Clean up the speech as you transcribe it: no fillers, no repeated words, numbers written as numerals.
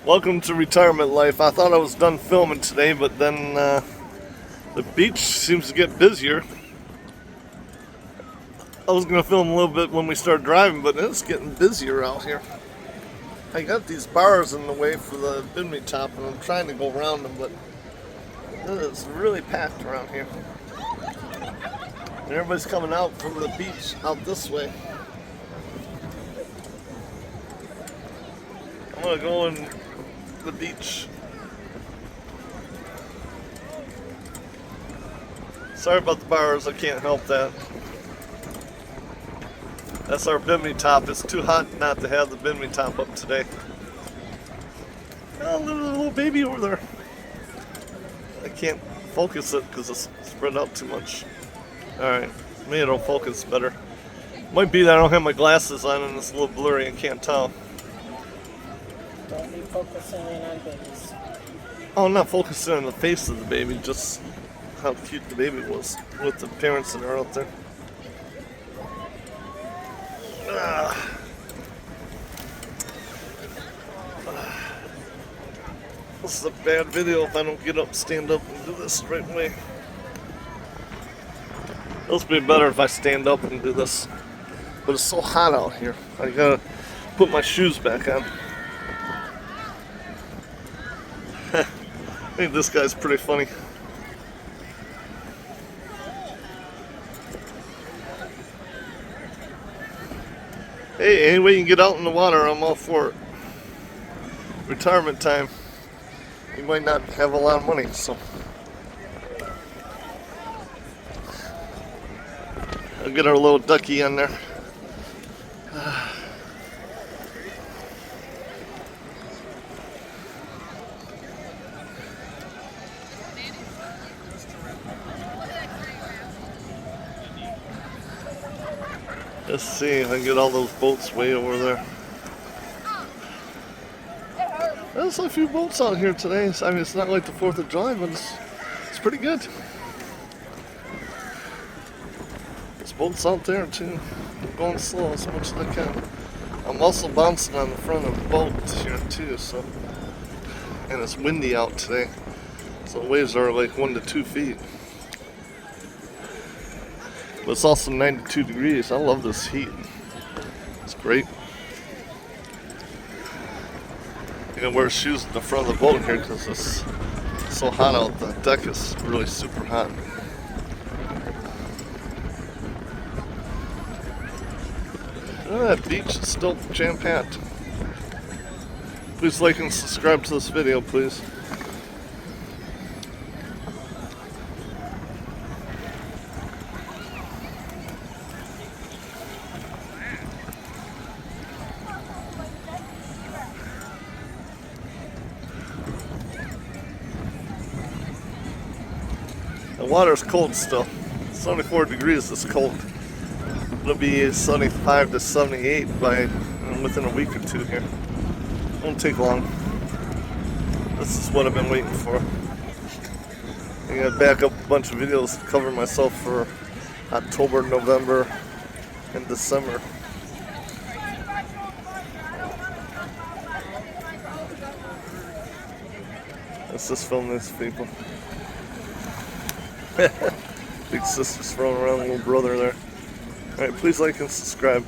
Welcome to retirement life. I thought I was done filming today, but then the beach seems to get busier. I was going to film a little bit when we start driving, but it's getting busier out here. I got these bars in the way for the bimini top, and I'm trying to go around them, but it's really packed around here. And everybody's coming out from the beach out this way. I'm going to go in the beach. Sorry about the bars, I can't help that. That's our bimini top. It's too hot not to have the bimini top up today. Oh, look at the little baby over there. I can't focus it because it's spread out too much. Alright, maybe it'll focus better. Might be that I don't have my glasses on and it's a little blurry, I can't tell. Don't be focusing in on babies. Oh, I'm not focusing on the face of the baby, just how cute the baby was with the parents that are out there. This is a bad video if I don't get up, stand up, and do this the right way. It'll be better if I stand up and do this. But it's so hot out here. I gotta put my shoes back on. I think this guy's pretty funny. Hey, any way you can get out in the water, I'm all for it. Retirement time. You might not have a lot of money, so I'll get our little ducky on there. Let's see if I can get all those boats way over there. There's a few boats out here today. I mean, it's not like the 4th of July, but it's pretty good. There's boats out there too. I'm going slow as much as I can. I'm also bouncing on the front of the boat here too, so. And it's windy out today, so the waves are like 1 to 2 feet. But it's also 92 degrees. I love this heat. It's great. You can wear shoes at the front of the boat here because it's so hot out. The deck is really super hot. Oh, that beach is still jam-packed. Please like and subscribe to this video, please. The water's cold still. 74 degrees is cold. It'll be 75 to 78 by within a week or two here. Won't take long. This is what I've been waiting for. I'm gonna back up a bunch of videos to cover myself for October, November, and December. Let's just film these people. Big sister's throwing around little brother there. Alright, please like and subscribe.